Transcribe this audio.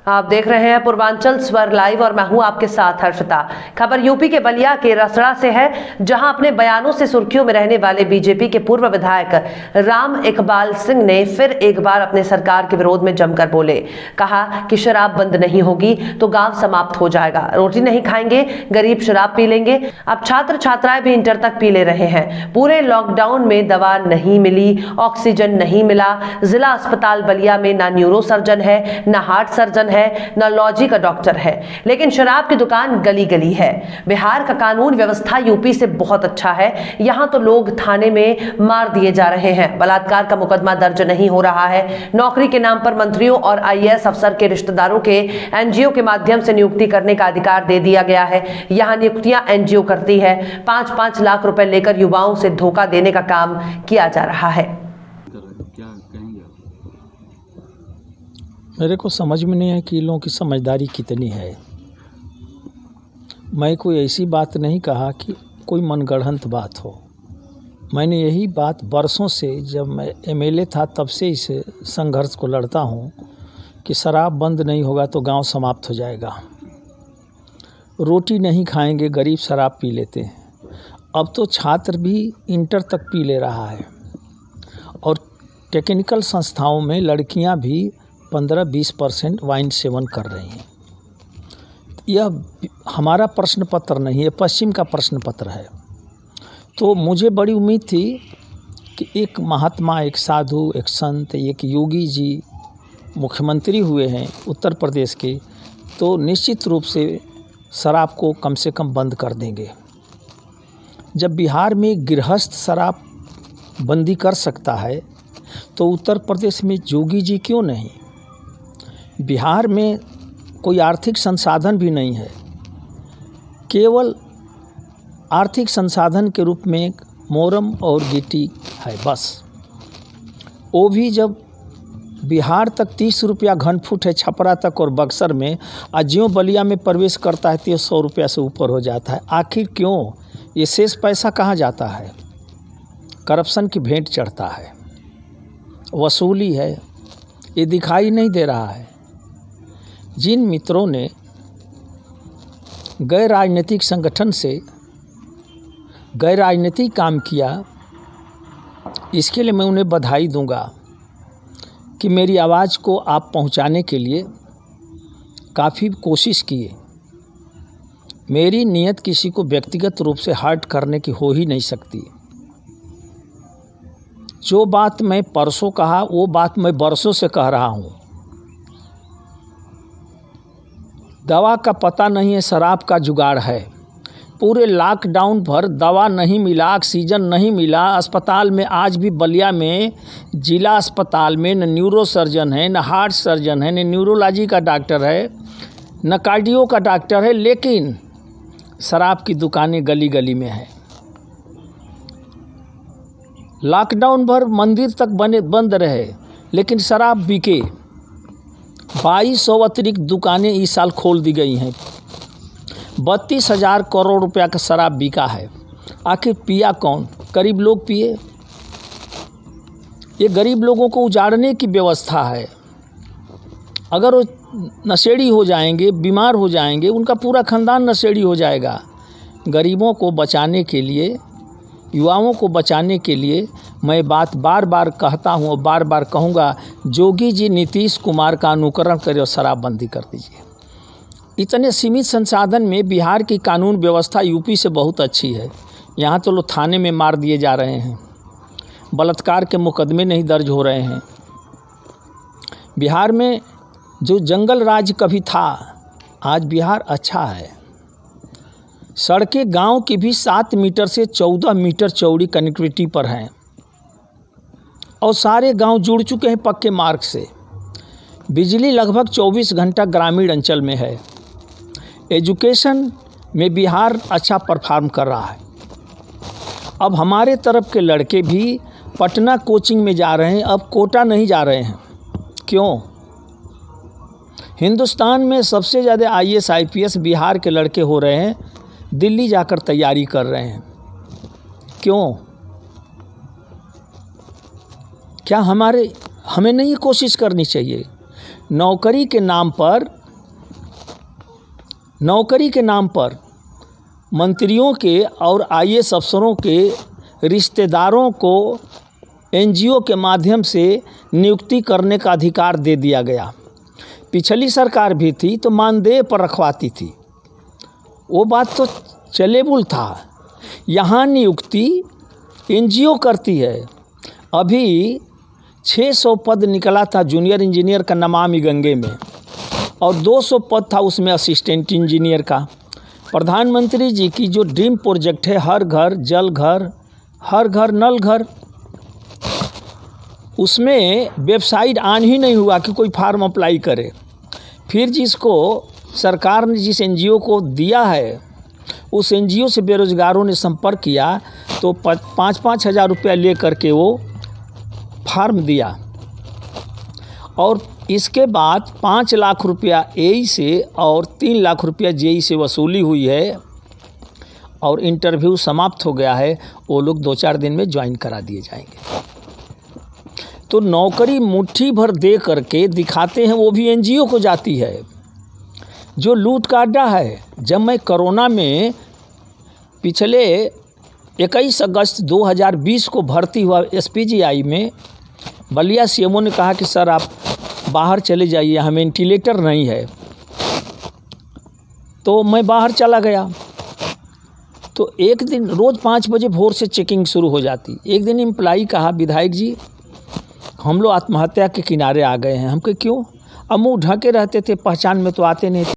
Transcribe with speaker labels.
Speaker 1: आप देख रहे हैं पूर्वांचल स्वर लाइव और मैं हूं आपके साथ हर्षिता। खबर यूपी के बलिया के रसड़ा से है, जहां अपने बयानों से सुर्खियों में रहने वाले बीजेपी के पूर्व विधायक राम इकबाल सिंह ने फिर एक बार अपने सरकार के विरोध में जमकर बोले। कहा कि शराब बंद नहीं होगी तो गांव समाप्त हो जाएगा, रोटी नहीं खाएंगे, गरीब शराब पी लेंगे। अब छात्र छात्राएं भी इंटर तक पी ले रहे हैं। पूरे लॉकडाउन में दवा नहीं मिली, ऑक्सीजन नहीं मिला। जिला अस्पताल बलिया में ना न्यूरो सर्जन है, ना हार्ट सर्जन है, न लॉजी का डॉक्टर है, लेकिन शराब की दुकान गली गली है। बिहार का कानून व्यवस्था यूपी से बहुत अच्छा है। यहाँ तो लोग थाने में मार दिए जा रहे हैं, बलात्कार का मुकदमा दर्ज नहीं हो रहा है। नौकरी के नाम पर मंत्रियों और आईएएस अफसर के रिश्तेदारों के एनजीओ के माध्यम से नियुक्ति करने का अधिकार दे दिया गया है। यहाँ नियुक्तियां एनजीओ करती है। 5-5 लाख रुपए लेकर युवाओं से धोखा देने का काम किया जा रहा है।
Speaker 2: मेरे को समझ में नहीं है कि इन लोगों की समझदारी कितनी है। मैं कोई ऐसी बात नहीं कहा कि कोई मनगढ़ंत बात हो। मैंने यही बात बरसों से, जब मैं एमएलए था तब से इस संघर्ष को लड़ता हूँ कि शराब बंद नहीं होगा तो गांव समाप्त हो जाएगा। रोटी नहीं खाएंगे, गरीब शराब पी लेते हैं। अब तो छात्र भी इंटर तक पी ले रहा है और टेक्निकल संस्थाओं में लड़कियां भी 15-20% वाइन सेवन कर रही हैं। यह हमारा प्रश्न पत्र नहीं है, पश्चिम का प्रश्न पत्र है। तो मुझे बड़ी उम्मीद थी कि एक महात्मा, एक साधु, एक संत, एक योगी जी मुख्यमंत्री हुए हैं उत्तर प्रदेश के, तो निश्चित रूप से शराब को कम से कम बंद कर देंगे। जब बिहार में गृहस्थ शराब बंदी कर सकता है तो उत्तर प्रदेश में योगी जी क्यों नहीं? बिहार में कोई आर्थिक संसाधन भी नहीं है, केवल आर्थिक संसाधन के रूप में मोरम और गिट्टी है बस। वो भी जब बिहार तक 30 रुपया घन फुट है, छपरा तक और बक्सर में, ज्यों बलिया में प्रवेश करता है तो 100 रुपया से ऊपर हो जाता है। आखिर क्यों? ये शेष पैसा कहाँ जाता है? करप्शन की भेंट चढ़ता है, वसूली है, ये दिखाई नहीं दे रहा है। जिन मित्रों ने गैर राजनीतिक संगठन से गैर राजनीतिक काम किया, इसके लिए मैं उन्हें बधाई दूंगा कि मेरी आवाज़ को आप पहुंचाने के लिए काफ़ी कोशिश किए। मेरी नीयत किसी को व्यक्तिगत रूप से हर्ट करने की हो ही नहीं सकती। जो बात मैं परसों कहा वो बात मैं बरसों से कह रहा हूँ। दवा का पता नहीं है, शराब का जुगाड़ है। पूरे लॉकडाउन भर दवा नहीं मिला, ऑक्सीजन नहीं मिला। अस्पताल में आज भी बलिया में जिला अस्पताल में न न्यूरो सर्जन है, न हार्ट सर्जन है, न न्यूरोलॉजी का डॉक्टर है, न कार्डियो का डॉक्टर है, लेकिन शराब की दुकानें गली गली में है। लॉकडाउन भर मंदिर तक बंद रहे लेकिन शराब बिके। 2200 अतिरिक्त दुकानें इस साल खोल दी गई हैं। 32,000 करोड़ रुपया का शराब बिका है। आखिर पिया कौन? गरीब लोग पिए। ये गरीब लोगों को उजाड़ने की व्यवस्था है। अगर वो नशेड़ी हो जाएंगे, बीमार हो जाएंगे, उनका पूरा खानदान नशेड़ी हो जाएगा। गरीबों को बचाने के लिए, युवाओं को बचाने के लिए मैं बात बार बार कहता हूँ और बार बार कहूँगा, योगी जी नीतीश कुमार का अनुकरण करें और शराबबंदी कर दीजिए। इतने सीमित संसाधन में बिहार की कानून व्यवस्था यूपी से बहुत अच्छी है। यहाँ तो लोग थाने में मार दिए जा रहे हैं, बलात्कार के मुकदमे नहीं दर्ज हो रहे हैं। बिहार में जो जंगल राज कभी था, आज बिहार अच्छा है। सड़कें गांव की भी 7 मीटर से 14 मीटर चौड़ी कनेक्टिविटी पर हैं और सारे गांव जुड़ चुके हैं पक्के मार्ग से। बिजली लगभग 24 घंटा ग्रामीण अंचल में है। एजुकेशन में बिहार अच्छा परफॉर्म कर रहा है। अब हमारे तरफ के लड़के भी पटना कोचिंग में जा रहे हैं, अब कोटा नहीं जा रहे हैं। क्यों? हिंदुस्तान में सबसे ज़्यादा आईएएस आईपीएस बिहार के लड़के हो रहे हैं, दिल्ली जाकर तैयारी कर रहे हैं। क्यों? क्या हमें नहीं कोशिश करनी चाहिए? नौकरी के नाम पर मंत्रियों के और आईएएस अफसरों के रिश्तेदारों को एनजीओ के माध्यम से नियुक्ति करने का अधिकार दे दिया गया। पिछली सरकार भी थी तो मानदेय पर रखवाती थी, वो बात तो चलेबुल था। यहाँ नियुक्ति एनजीओ करती है। अभी 600 पद निकला था जूनियर इंजीनियर का नमामि गंगे में, और 200 पद था उसमें असिस्टेंट इंजीनियर का। प्रधानमंत्री जी की जो ड्रीम प्रोजेक्ट है, हर घर जल घर, हर घर नल घर, उसमें वेबसाइट ऑन ही नहीं हुआ कि कोई फार्म अप्लाई करे। फिर जिसको सरकार ने जिस एनजीओ को दिया है, उस एनजीओ से बेरोजगारों ने संपर्क किया तो 5-5 हज़ार रुपया ले करके वो फार्म दिया, और इसके बाद 5 लाख रुपया एई से और 3 लाख रुपया जेई से वसूली हुई है, और इंटरव्यू समाप्त हो गया है। वो लोग 2-4 दिन में ज्वाइन करा दिए जाएंगे। तो नौकरी मुट्ठी भर दे करके दिखाते हैं, वो भी एनजीओ को जाती है, जो लूट का अड्डा है। जब मैं कोरोना में पिछले 21 अगस्त 2020 को भर्ती हुआ एसपीजीआई में, बलिया सीएमओ ने कहा कि सर आप बाहर चले जाइए, हमें वेंटिलेटर नहीं है। तो मैं बाहर चला गया। तो एक दिन रोज़ 5 बजे भोर से चेकिंग शुरू हो जाती। एक दिन एम्प्लाई कहा, विधायक जी हम लोग आत्महत्या के किनारे आ गए हैं। हम कहे क्यों? अब मुँह ढके रहते थे, पहचान में तो आते नहीं थे।